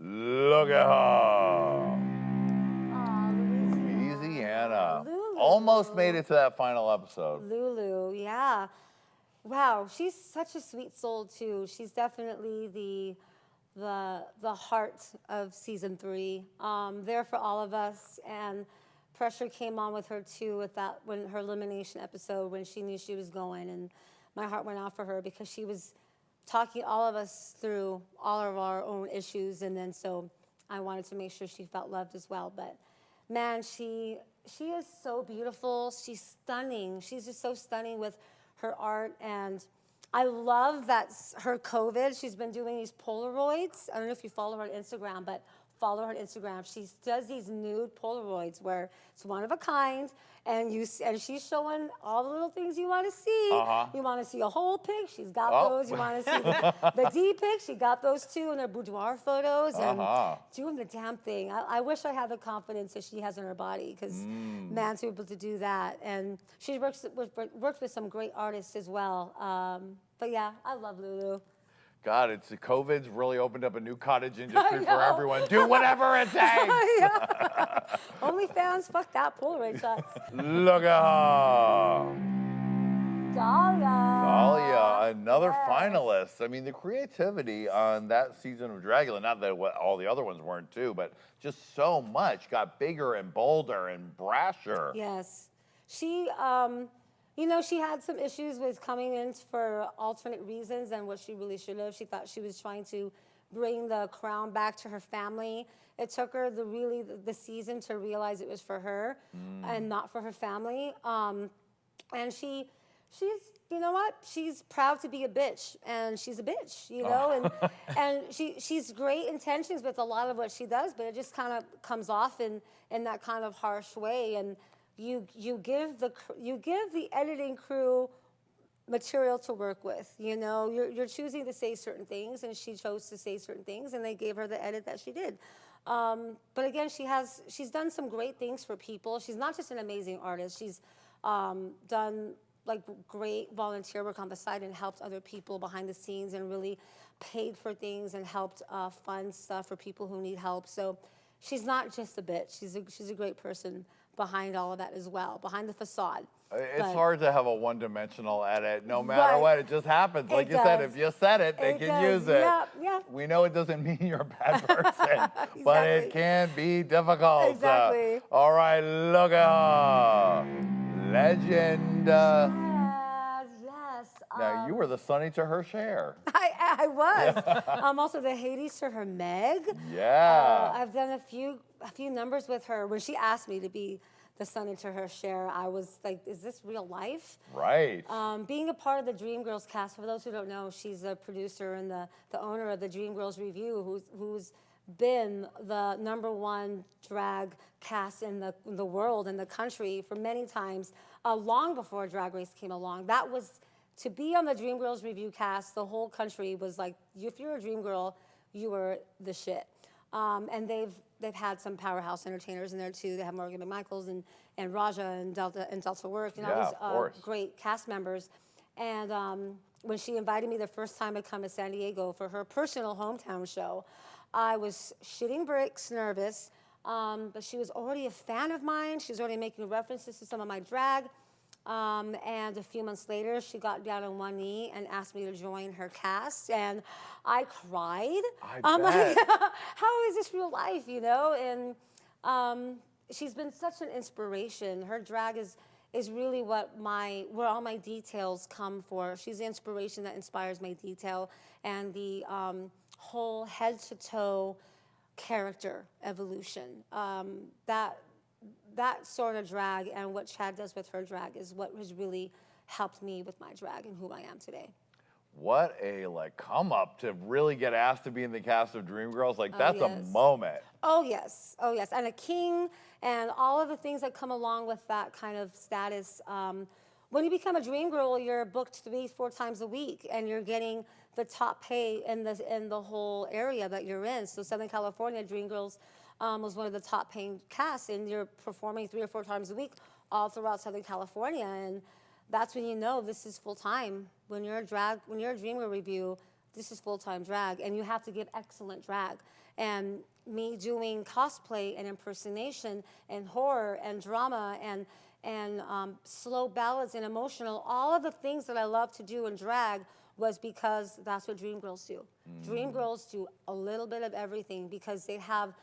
Look at her. Louisiana. Lulu. Almost made it to that final episode. Lulu, yeah. Wow, she's such a sweet soul too. She's definitely the heart of season 3. There for all of us, and pressure came on with her too with that when her elimination episode when she knew she was going, and my heart went out for her because she was talking all of us through all of our own issues, and then so I wanted to make sure she felt loved as well. But man, she is so beautiful. She's stunning. She's just so stunning with her art, and I love that her COVID. She's been doing these Polaroids. I don't know if you follow her on Instagram, but follow her on Instagram. She does these nude Polaroids where it's one of a kind, and she's showing all the little things you want to see. You want to see a whole pic, she's got those. You want to see the D pic, she got those too, and their boudoir photos, and doing the damn thing. I wish I had the confidence that she has in her body, because man, to be able to do that. And she works with some great artists as well. But yeah, I love Lulu. God, COVID's really opened up a new cottage industry for everyone. Do whatever it takes. OnlyFans, fuck that, Polaroid shots. Look at her. Dahlia, another finalist. I mean, the creativity on that season of Dragula, not that all the other ones weren't too, but just so much got bigger and bolder and brasher. Yes. She, you know, she had some issues with coming in for alternate reasons and what she really should have. She thought she was trying to bring the crown back to her family. It took her the season to realize it was for her and not for her family. And she's, you know what? She's proud to be a bitch, and she's a bitch, you know? And she's great intentions with a lot of what she does, but it just kind of comes off in that kind of harsh way. And you give the editing crew material to work with. You know, you're choosing to say certain things, and she chose to say certain things, and they gave her the edit that she did. But again, she's done some great things for people. She's not just an amazing artist. She's done like great volunteer work on the side and helped other people behind the scenes and really paid for things and helped fund stuff for people who need help. So she's not just a bitch. She's a great person behind all of that as well, behind the facade. It's hard to have a one-dimensional edit. No matter what, it just happens. Like you said, if you said it, they can use it. Yeah. We know it doesn't mean you're a bad person, but it can be difficult. Exactly. All right, look at her. Legend. Yes. Now, you were the Sunny to her Cher. I was. I'm also the Hades to her Meg. Yeah. I've done a few numbers with her. When she asked me to be the Sunny to her Cher, I was like, is this real life? Right. Being a part of the Dreamgirls cast, for those who don't know, she's a producer and the owner of the Dreamgirls Review, who's been the #1 drag cast in the world, in the country for many times, long before Drag Race came along. That was, to be on the Dreamgirls Review cast, the whole country was like, if you're a dream girl, you were the shit. And they've had some powerhouse entertainers in there too. They have Morgan McMichaels and Raja and Delta Work, and all these great cast members. And when she invited me the first time to come to San Diego for her personal hometown show, I was shitting bricks, nervous, but she was already a fan of mine. She was already making references to some of my drag. And a few months later, she got down on one knee and asked me to join her cast, and I cried. I'm like, how is this real life, you know? And she's been such an inspiration. Her drag is really where all my details come for. She's the inspiration that inspires my detail and the whole head to toe character evolution. That sort of drag and what Chad does with her drag is what has really helped me with my drag and who I am today. What a come up to really get asked to be in the cast of Dreamgirls. That's a moment. Oh yes, and a king and all of the things that come along with that kind of status. When you become a dream girl, you're booked 3-4 times a week, and you're getting the top pay in the whole area that you're in. So Southern California, Dreamgirls was one of the top paying casts, and you're performing 3 or 4 times a week all throughout Southern California, and that's when you know this is full time. When you're a Dreamgirl Review, this is full-time drag, and you have to give excellent drag. And me doing cosplay and impersonation and horror and drama and slow ballads and emotional, all of the things that I love to do in drag was because that's what Dreamgirls do. Dreamgirls do a little bit of everything because they have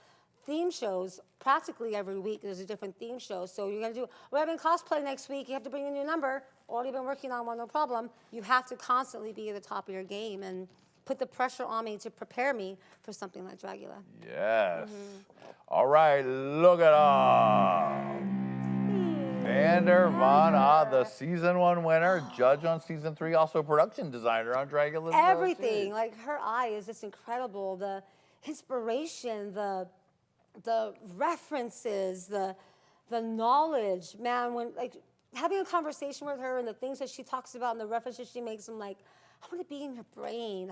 theme shows practically every week. There's a different theme show. So you're gonna do, we're having cosplay next week. You have to bring a new number. Already been working on one, no problem. You have to constantly be at the top of your game and put the pressure on me to prepare me for something like Dragula. Yes. All right, look at her. Vander Van, the season 1 winner, judge on season 3, also production designer on Dragula. Everything, like her eye is just incredible. The inspiration, the references, the knowledge, man. When like having a conversation with her and the things that she talks about and the references she makes, I'm like, I want to be in your brain.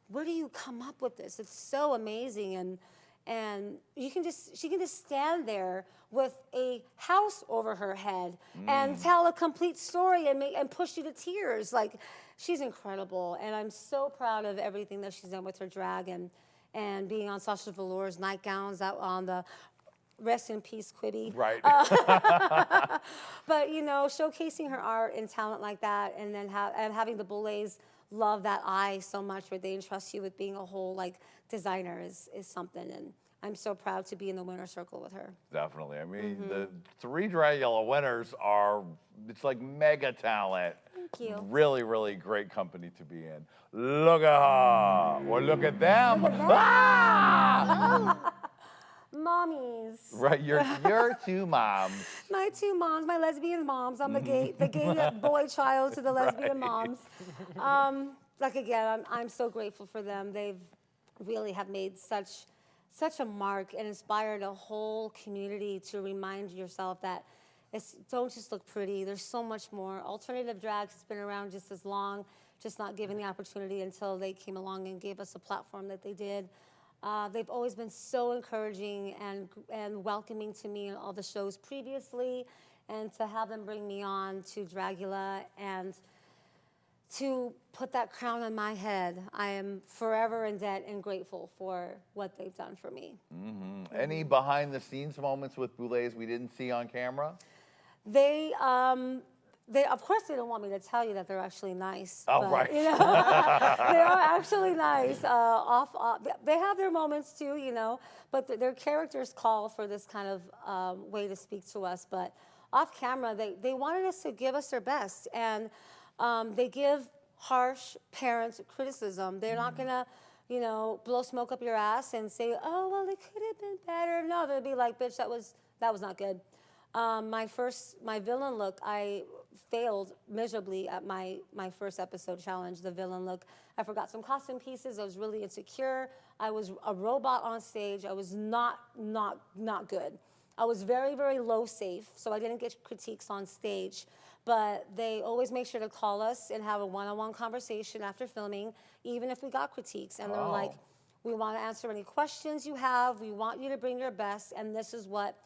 Where do you come up with this? It's so amazing, and she can just stand there with a house over her head and tell a complete story and push you to tears. Like, she's incredible, and I'm so proud of everything that she's done with her drag and being on Sasha Velour's nightgowns, out on the rest in peace, Quibi. Right. But, you know, showcasing her art and talent like that, and then having the Boulets love that eye so much where they entrust you with being a whole, like, designer is something. And I'm so proud to be in the winner's circle with her. Definitely. I mean, the 3 Dragula winners it's like mega talent. Thank you. Really, really great company to be in. Look at her. Well, look at them. Look at them. Ah! Mommies. Right, your 2 moms. My 2 moms, my lesbian moms. I'm the gay boy child to the lesbian moms. Like, again, I'm so grateful for them. They've really have made such a mark and inspired a whole community to remind yourself that don't just look pretty. There's so much more. Alternative drag has been around just as long, just not given the opportunity until they came along and gave us a platform that they did. They've always been so encouraging and welcoming to me in all the shows previously, and to have them bring me on to Dragula and to put that crown on my head, I am forever in debt and grateful for what they've done for me. Any behind-the-scenes moments with Boulets we didn't see on camera? They of course they don't want me to tell you that they're actually nice. Oh, but, right. You know, they are actually nice. They have their moments too, you know, but their characters call for this kind of way to speak to us. But off camera, they wanted us to give us their best, and they give harsh parent criticism. They're not gonna, you know, blow smoke up your ass and say, oh, well, it could have been better. No, they'll be like, bitch, that was not good. My villain look, I failed miserably at my first episode challenge, the villain look. I forgot some costume pieces. I was really insecure. I was a robot on stage. I was not good. I was very, very low safe, so I didn't get critiques on stage. But they always make sure to call us and have a one-on-one conversation after filming, even if we got critiques. And they're like, we want to answer any questions you have. We want you to bring your best, and this is what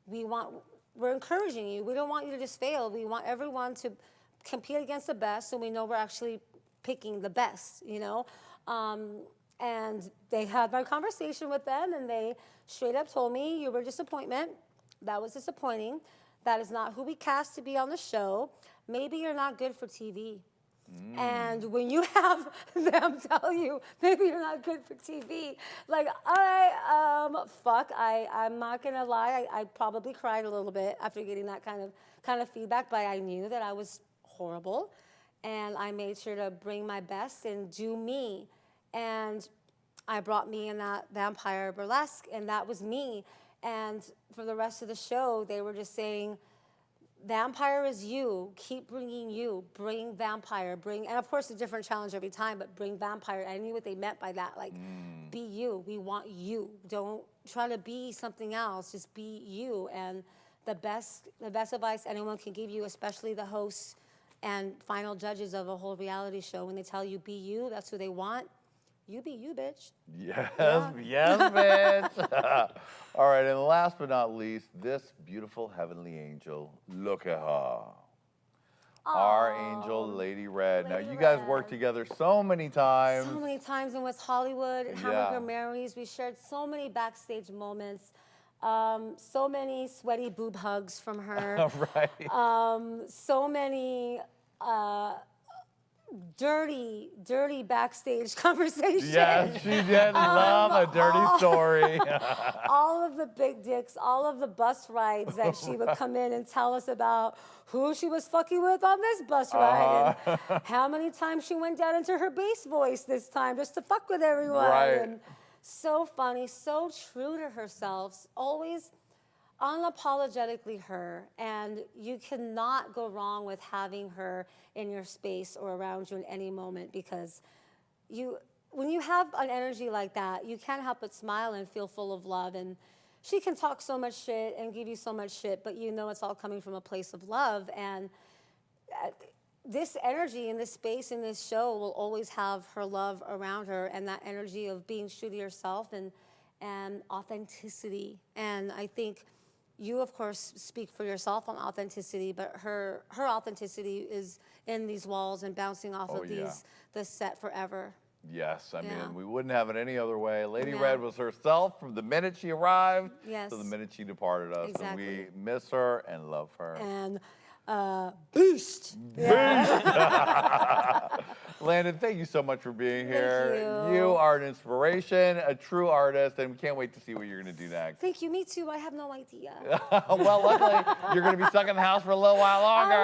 we want. We're encouraging you. We don't want you to just fail. We want everyone to compete against the best, so we know we're actually picking the best, you know? And they had my conversation with them, and they straight up told me, you were a disappointment. That was disappointing. That is not who we cast to be on the show. Maybe you're not good for TV. And when you have them tell you, maybe you're not good for TV, like, I'm not gonna lie, I probably cried a little bit after getting that kind of feedback, but I knew that I was horrible, and I made sure to bring my best and do me. And I brought me in that vampire burlesque, and that was me. And for the rest of the show, they were just saying, vampire is you. Keep bringing you. Bring vampire. And of course, a different challenge every time, but bring vampire. I knew what they meant by that. Like, be you. We want you. Don't try to be something else. Just be you. And the best advice anyone can give you, especially the hosts and final judges of a whole reality show, when they tell you be you, that's who they want. You be you, bitch. Yes, yes, bitch. All right, and last but not least, this beautiful heavenly angel. Look at her. Our angel, Lady Red. Now, you guys worked together so many times. So many times in West Hollywood, at Hamburger Mary's. We shared so many backstage moments. So many sweaty boob hugs from her. Right. So many dirty backstage conversations. Yes, she did love a dirty story. All of the big dicks, all of the bus rides that she would come in and tell us about who she was fucking with on this bus ride and how many times she went down into her bass voice this time just to fuck with everyone. Right. And so funny, so true to herself, always unapologetically her, and you cannot go wrong with having her in your space or around you in any moment, because when you have an energy like that, you can't help but smile and feel full of love. And she can talk so much shit and give you so much shit, but you know it's all coming from a place of love. And this energy in this space, in this show, will always have her love around her, and that energy of being true to yourself and authenticity. And I think you, of course, speak for yourself on authenticity, but her authenticity is in these walls and bouncing off of the set forever. Yes, I mean, we wouldn't have it any other way. Lady Red was herself from the minute she arrived to the minute she departed us. Exactly. And we miss her and love her. And boost. Landon, thank you so much for being here. Thank you. You are an inspiration, a true artist, and we can't wait to see what you're going to do next. Thank you. Me too. I have no idea. Well, luckily, you're going to be stuck in the house for a little while longer.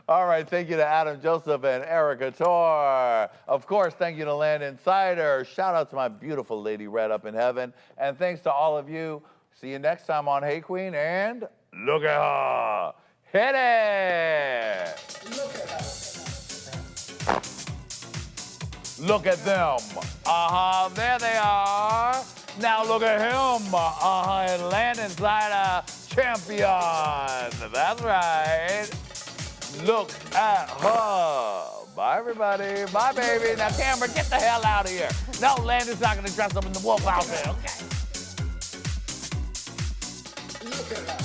All right, thank you to Adam Joseph and Erickatoure. Of course, thank you to Landon Cider. Shout out to my beautiful Lady Red up in heaven. And thanks to all of you. See you next time on Hey Qween, and look at her. Hit it. Look at her. Look at them. There they are. Now look at him. And Landon Cider, champion. That's right. Look at her. Bye, everybody. Bye, baby. Now, Cameron, get the hell out of here. No, Landon's not going to dress up in the wolf outfit, okay? Look at her.